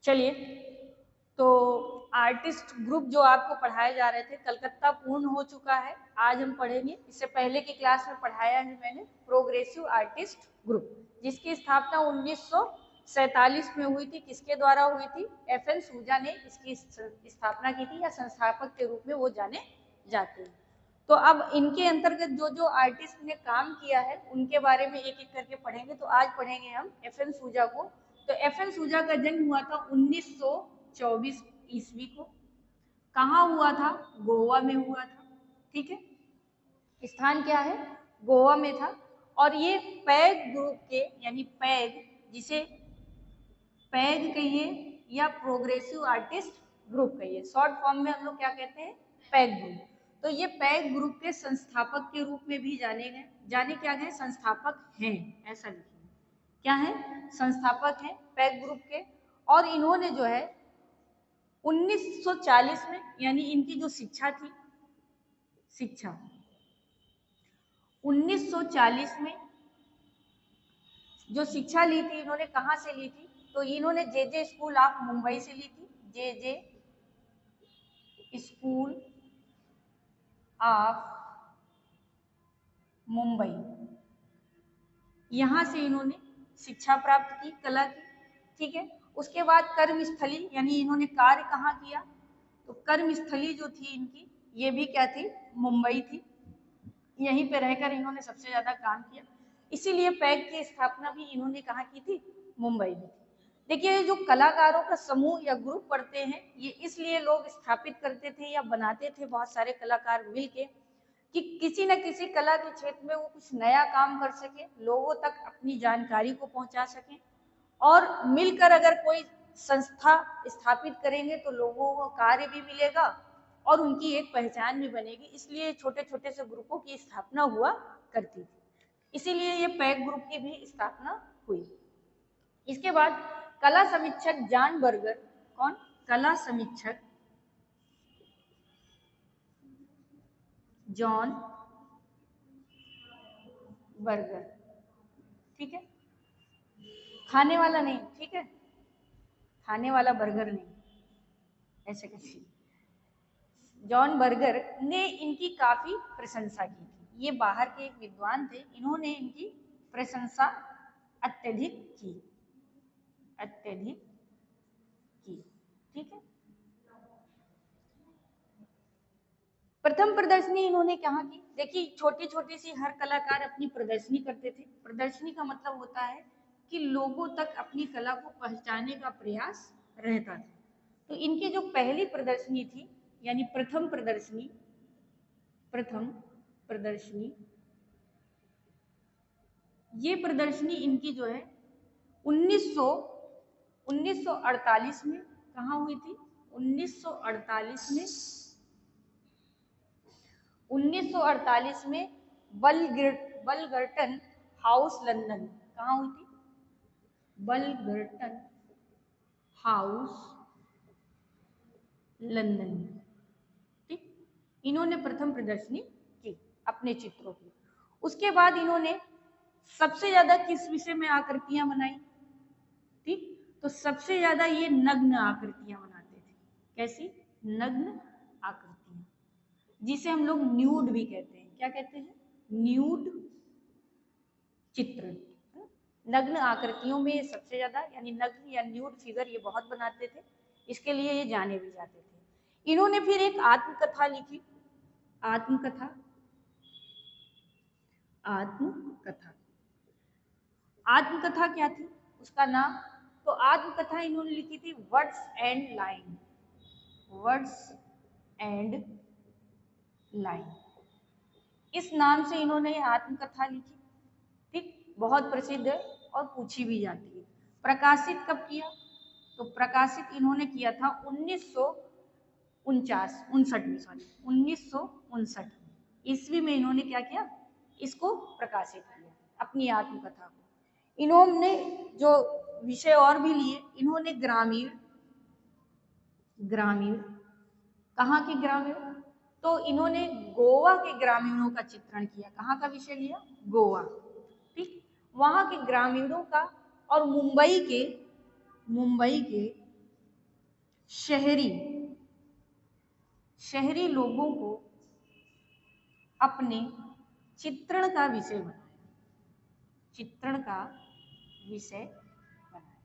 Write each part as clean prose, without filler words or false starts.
चलिए, तो artist group जो आपको पढ़ाए जा रहे थे कलकत्ता पूर्ण हो चुका है। आज हम पढ़ेंगे, इससे पहले की क्लास में पढ़ाया है मैंने प्रोग्रेसिव आर्टिस्ट ग्रुप, जिसकी स्थापना 1947 में हुई थी। किसके द्वारा हुई थी? FN सूजा ने इसकी स्थापना की थी, या संस्थापक के रूप में वो जाने जाते हैं। तो अब इनके अंतर्गत जो जो आर्टिस्ट ने काम किया है उनके बारे में एक एक करके पढ़ेंगे। तो आज पढ़ेंगे हम FN सूजा को। तो FN सूजा का जन्म हुआ था 1924 ईस्वी को। कहाँ हुआ था? गोवा में हुआ था। ठीक है, स्थान क्या है? गोवा में था। और ये पैग ग्रुप के, यानी पैग, जिसे पैग कहिए या प्रोग्रेसिव आर्टिस्ट ग्रुप कहिए, शॉर्ट फॉर्म में हम लोग क्या कहते हैं? Peg group. तो ये पैग ग्रुप के संस्थापक के रूप में भी जाने गए। जाने क्या गए? संस्थापक हैं, ऐसा लिखिए। क्या है? संस्थापक हैं पैग ग्रुप के। और इन्होंने जो है 1940 में, यानी इनकी जो शिक्षा थी, शिक्षा 1940 में जो शिक्षा ली थी, इन्होंने कहाँ से ली थी? तो इन्होंने JJ स्कूल ऑफ मुंबई से ली थी। JJ स्कूल ऑफ मुंबई, यहाँ से इन्होंने शिक्षा प्राप्त की कला की। ठीक है, उसके बाद कर्मस्थली, यानी इन्होंने कार्य कहाँ किया? तो कर्मस्थली जो थी इनकी, ये भी क्या थी? मुंबई थी। यहीं पे रहकर इन्होंने सबसे ज्यादा काम किया, इसीलिए पैग की स्थापना भी इन्होंने कहाँ की थी? मुंबई में। देखिए, जो कलाकारों का समूह या ग्रुप पढ़ते हैं, ये इसलिए लोग स्थापित करते थे या बनाते थे, बहुत सारे कलाकार मिलके, कि किसी न किसी कला के क्षेत्र में वो कुछ नया काम कर सके, लोगों तक अपनी जानकारी को पहुंचा सके। और मिलकर अगर कोई संस्था स्थापित करेंगे तो लोगों को कार्य भी मिलेगा और उनकी एक पहचान भी बनेगी। इसलिए छोटे छोटे से ग्रुपों की स्थापना हुआ करती थी, इसीलिए ये पैग ग्रुप की भी स्थापना हुई। इसके बाद कला समीक्षक जॉन बर्गर, कौन? कला समीक्षक जॉन बर्गर। ठीक है, खाने वाला नहीं, ठीक है, खाने वाला बर्गर नहीं, ऐसे कैसे? जॉन बर्गर ने इनकी काफी प्रशंसा की थी। ये बाहर के एक विद्वान थे, इन्होंने इनकी प्रशंसा अत्यधिक की, अत्यधिक की। ठीक है, प्रथम प्रदर्शनी इन्होंने कहाँ की? देखिए, छोटी छोटी सी हर कलाकार अपनी प्रदर्शनी करते थे। प्रदर्शनी का मतलब होता है कि लोगों तक अपनी कला को पहुंचाने का प्रयास रहता था। तो इनकी जो पहली प्रदर्शनी थी, यानी प्रथम प्रदर्शनी, प्रथम प्रदर्शनी, ये प्रदर्शनी इनकी जो है 1948 में कहाँ हुई थी? 1948 में, 1948 में बलगर्टन हाउस लंदन, कहाँ हुई थी? बलगर्टन हाउस लंदन। ठीक, इन्होंने प्रथम प्रदर्शनी की अपने चित्रों की। उसके बाद इन्होंने सबसे ज्यादा किस विषय में आकृतियां बनाई? ठीक, तो सबसे ज्यादा ये नग्न आकृतियां बनाते थे। कैसी? नग्न आकृतियां, जिसे हम लोग न्यूड भी कहते हैं। क्या कहते हैं? न्यूड चित्र। नग्न आकृतियों में सबसे ज्यादा, यानी नग्न या न्यूड फिगर ये बहुत बनाते थे, इसके लिए ये जाने भी जाते थे। इन्होंने फिर एक आत्मकथा लिखी। आत्मकथा, आत्मकथा, आत्मकथा क्या थी उसका नाम? तो आत्मकथा इन्होंने लिखी थी words and line, words and line, इस नाम से इन्होंने आत्मकथा लिखी। ठीक, बहुत प्रसिद्ध है और पूछी भी जाती है। प्रकाशित कब किया? तो प्रकाशित इन्होंने किया था 1959 में, सॉरी 1959 ईस्वी में इन्होंने क्या किया? इसको प्रकाशित किया, अपनी आत्मकथा को। इन्होंने जो विषय और भी लिए, इन्होंने ग्रामीण, ग्रामीण, कहाँ के ग्रामीण? तो इन्होंने गोवा के ग्रामीणों का चित्रण किया। कहाँ का विषय लिया? गोवा। ठीक, वहां के ग्रामीणों का, और मुंबई के, मुंबई के शहरी लोगों को अपने चित्रण का विषय बनाया, चित्रण का विषय बनाया।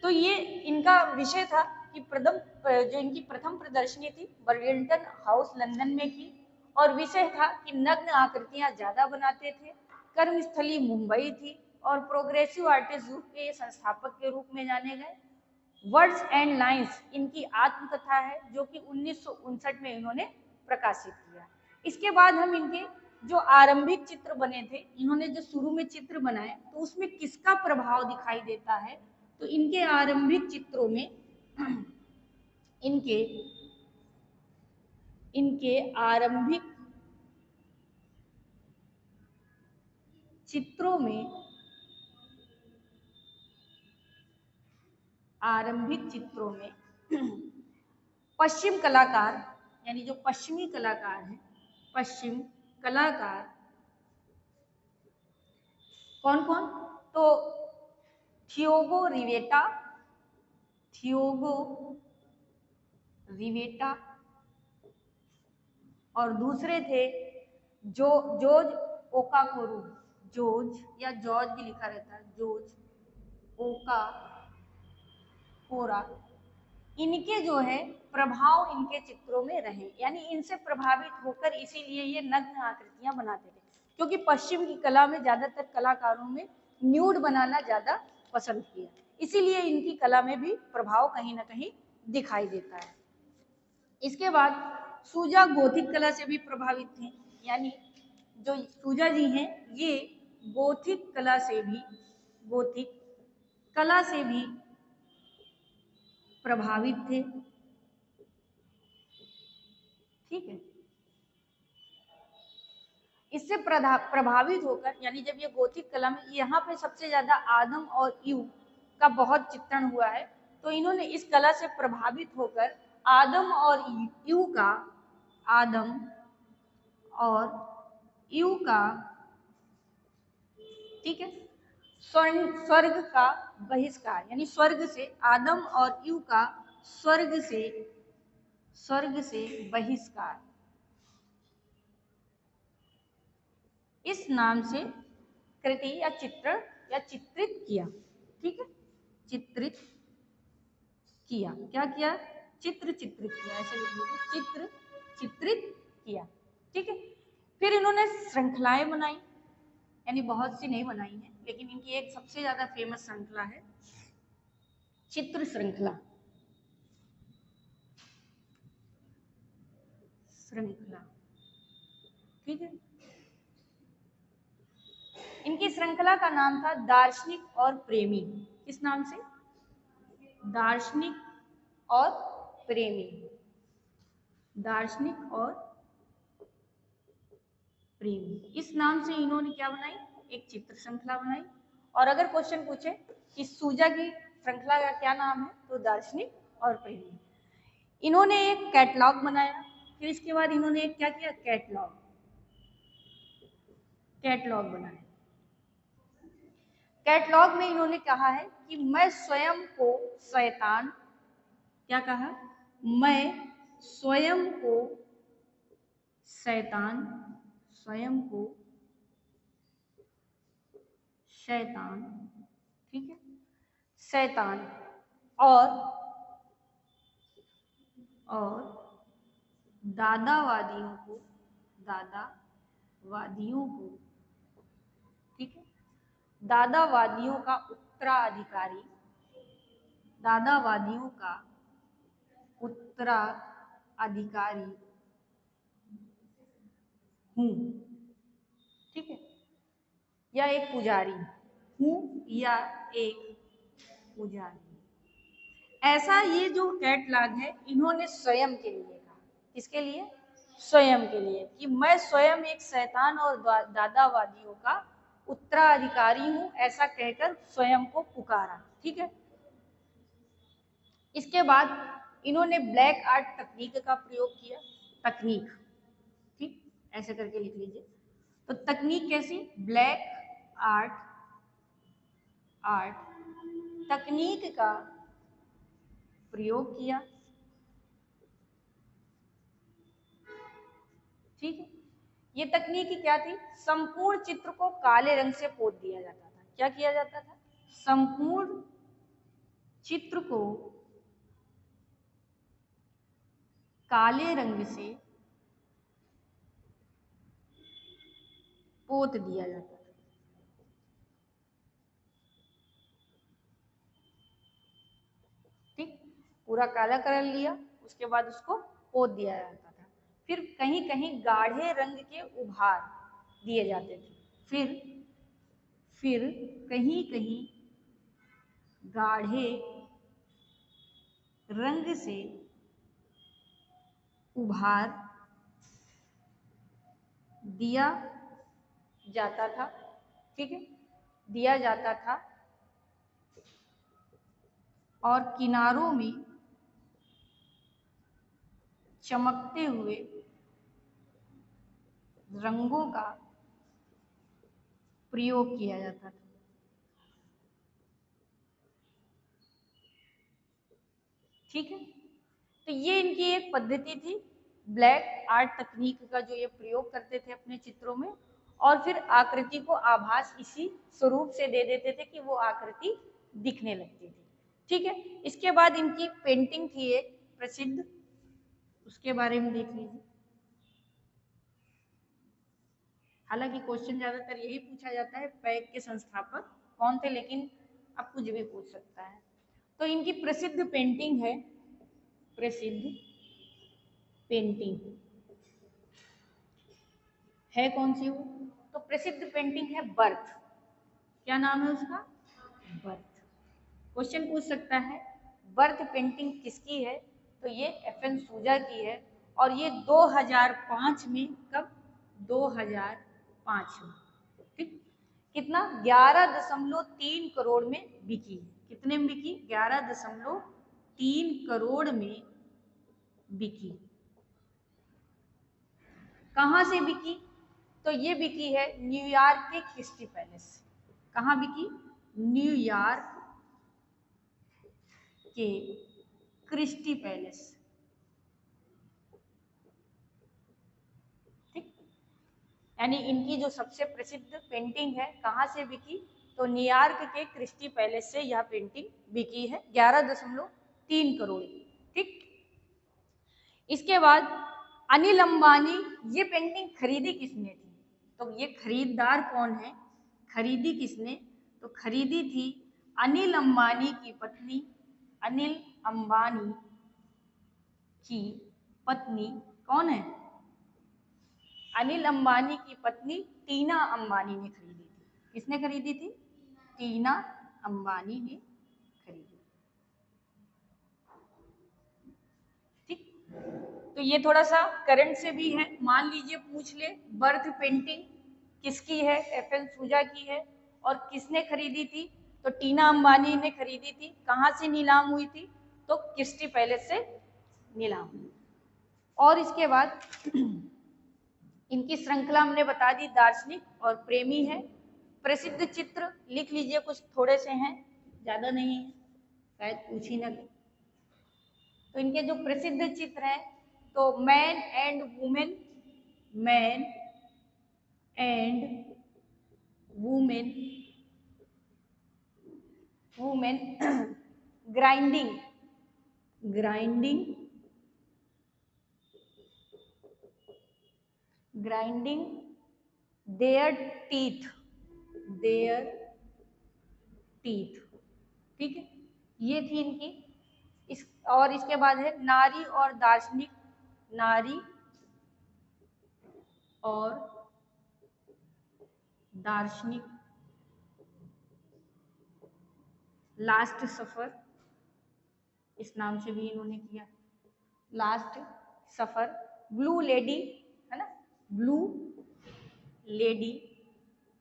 तो ये इनका विषय था कि जो इनकी प्रथम प्रदर्शनी थी बर्लिंगटन हाउस लंदन में की, और विषय था कि नग्न आकृतियां ज्यादा बनाते थे, कर्मस्थली मुंबई थी, और प्रोग्रेसिव आर्टिस्ट ग्रुप के संस्थापक के रूप में जाने गए। वर्ड्स एंड लाइंस इनकी आत्मकथा है जो कि 1959 में इन्होंने प्रकाशित किया। इसके बाद हम इनके जो आरंभिक चित्र बने थे, इन्होंने जो शुरू में चित्र बनाए, तो उसमें किसका प्रभाव दिखाई देता है, तो इनके आरंभिक चित्रों में इनके आरंभिक चित्रों में पश्चिम कलाकार, यानी जो पश्चिमी कलाकार हैं, पश्चिम कलाकार कौन कौन, तो थियोगो रिवेटा, और दूसरे थे जॉर्ज ओकाफोरू, जॉर्ज या जॉर्ज भी लिखा रहता है, जॉर्ज ओकाफोरा। इनके जो है प्रभाव इनके चित्रों में रहे, यानी इनसे प्रभावित होकर इसीलिए ये नग्न आकृतियां बनाते थे, क्योंकि पश्चिम की कला में ज्यादातर कलाकारों में न्यूड बनाना ज्यादा पसंद किया, इसीलिए इनकी कला में भी प्रभाव कहीं ना कहीं दिखाई देता है। इसके बाद सूजा गोथिक कला से भी प्रभावित थे, यानी जो सूजा जी हैं ये गोथिक कला से भी प्रभावित थे, ठीक है। इससे प्रभावित होकर, यानी जब ये गोथिक कला में, यहाँ पे सबसे ज्यादा आदम और ईव का बहुत चित्रण हुआ है, तो इन्होंने इस कला से प्रभावित होकर आदम और ईव का, ठीक है, स्वर्ग का बहिष्कार, यानी स्वर्ग से, आदम और ईव का स्वर्ग से बहिष्कार, इस नाम से कृति या चित्रण या चित्रित किया, ठीक है, चित्रित किया, क्या किया, चित्रित किया, ऐसे लिख लीजिए, चित्रित किया, ठीक है। फिर इन्होंने श्रृंखलाएं बनाई, यानी बहुत सी नहीं बनाई है, लेकिन इनकी एक सबसे ज्यादा फेमस श्रृंखला है चित्र श्रृंखला, ठीक है। इनकी श्रृंखला का नाम था दार्शनिक और प्रेमी, किस नाम से, दार्शनिक और प्रेमी, दार्शनिक और प्रेमी, इस नाम से इन्होंने क्या बनाई, एक चित्र श्रृंखला बनाई। और अगर क्वेश्चन पूछे कि सूजा की श्रृंखला का क्या नाम है, तो दार्शनिक और प्रेमी। इन्होंने एक कैटलॉग बनाया, फिर इसके बाद इन्होंने एक क्या किया, कैटलॉग बनाया। कैटलॉग में इन्होंने कहा है कि मैं स्वयं को शैतान, क्या कहा, मैं स्वयं को शैतान ठीक है, शैतान और दादावादियों को, ठीक है, दादावादियों का उत्तराधिकारी हूँ, ठीक है, या एक पुजारी ऐसा ये जो कैटलॉग है इन्होंने स्वयं के लिए कहा, किसके लिए, स्वयं के लिए, कि मैं स्वयं एक शैतान और दादावादियों का उत्तराधिकारी हूं, ऐसा कहकर स्वयं को पुकारा, ठीक है। इसके बाद इन्होंने ब्लैक आर्ट तकनीक का प्रयोग किया, तकनीक, ठीक, ऐसे करके लिख लीजिए। तो तकनीक कैसी, ब्लैक आर्ट तकनीक का प्रयोग किया। ठीक है, ये तकनीक क्या थी? संपूर्ण चित्र को काले रंग से पोत दिया जाता था। क्या किया जाता था? संपूर्ण चित्र को काले रंग से पोत दिया जाता था। ठीक, पूरा काला कलर लिया, उसके बाद उसको पोत दिया जाता था। फिर कहीं कहीं गाढ़े रंग के उभार दिए जाते थे। फिर कहीं कहीं गाढ़े रंग से उभार दिया जाता था। ठीक है, दिया जाता था और किनारों में चमकते हुए रंगों का प्रयोग किया जाता था। ठीक है, तो ये इनकी एक पद्धति थी, ब्लैक आर्ट तकनीक का जो ये प्रयोग करते थे अपने चित्रों में, और फिर आकृति को आभास इसी स्वरूप से दे देते थे कि वो आकृति दिखने लगती थी। ठीक है, इसके बाद इनकी पेंटिंग थी एक प्रसिद्ध, उसके बारे में देख लीजिए। हालांकि क्वेश्चन ज्यादातर यही पूछा जाता है पैक के संस्थापक कौन थे, लेकिन अब कुछ भी पूछ सकता है। तो इनकी प्रसिद्ध पेंटिंग है, प्रसिद्ध पेंटिंग है कौन सी? वो तो प्रसिद्ध पेंटिंग है बर्थ। क्या नाम है उसका? बर्थ। क्वेश्चन पूछ सकता है बर्थ पेंटिंग किसकी है? तो ये FN सूजा की है, और ये 2005 में, कब? 2005 में। ठीक, कितना? 11.3 करोड़ में बिकी। कितने में बिकी? 11.3 करोड़ में बिकी। कहां से बिकी? तो ये बिकी है न्यूयॉर्क के क्रिस्टी पैलेस। कहां बिकी? न्यूयॉर्क के क्रिस्टी पैलेस। ठीक, यानी इनकी जो सबसे प्रसिद्ध पेंटिंग है कहां से बिकी? तो न्यूयॉर्क के क्रिस्टी पैलेस से यह पेंटिंग बिकी है 11.3 करोड़ की। ठीक, इसके बाद अनिल अंबानी, ये पेंटिंग खरीदी किसने थी? तो ये खरीदार कौन है? खरीदी किसने? तो खरीदी थी अनिल अंबानी की पत्नी, अनिल अंबानी की पत्नी। कौन है? अनिल अंबानी की पत्नी टीना अंबानी ने खरीदी थी। किसने खरीदी थी? टीना अंबानी ने खरीदी। ठीक, तो ये थोड़ा सा करंट से भी है। मान लीजिए पूछ ले बर्थ पेंटिंग किसकी है? FN सूजा की है, और किसने खरीदी थी? तो टीना अंबानी ने खरीदी थी। कहां से नीलाम हुई थी? तो क्रिस्टी पैलेस से नीलाम हुई। और इसके बाद इनकी श्रृंखला हमने बता दी, दार्शनिक और प्रेमी है। प्रसिद्ध चित्र लिख लीजिए, कुछ थोड़े से हैं, ज्यादा नहीं है, शायद पूछ ही ना ले। तो इनके जो प्रसिद्ध चित्र हैं, तो man and women, man and women, women grinding, grinding, grinding there teeth, there teeth. ठीक है, ये थी इनकी। और इसके बाद है नारी और दार्शनिक, नारी और दार्शनिक, लास्ट सफर, इस नाम से भी इन्होंने किया, लास्ट सफर। ब्लू लेडी है ना, ब्लू लेडी,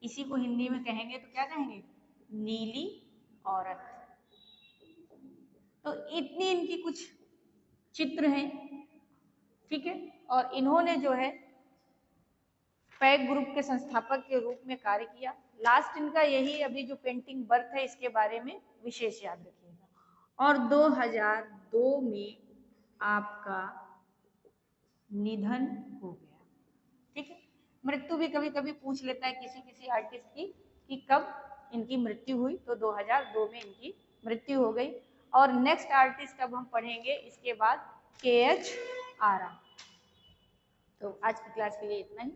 इसी को हिंदी में कहेंगे तो क्या कहेंगे? नीली औरत। तो इतनी इनकी कुछ चित्र हैं। ठीक है, और इन्होंने जो है पैक ग्रुप के संस्थापक के रूप में कार्य किया। लास्ट इनका यही अभी जो पेंटिंग बर्थ है इसके बारे में विशेष याद रखिएगा। और 2002 में आपका निधन हो गया। ठीक है, मृत्यु भी कभी कभी पूछ लेता है किसी किसी आर्टिस्ट की कि कब इनकी मृत्यु हुई, तो 2002 में इनकी मृत्यु हो गई। और नेक्स्ट आर्टिस्ट अब हम पढ़ेंगे इसके बाद KH आरा। तो आज की क्लास के लिए इतना ही।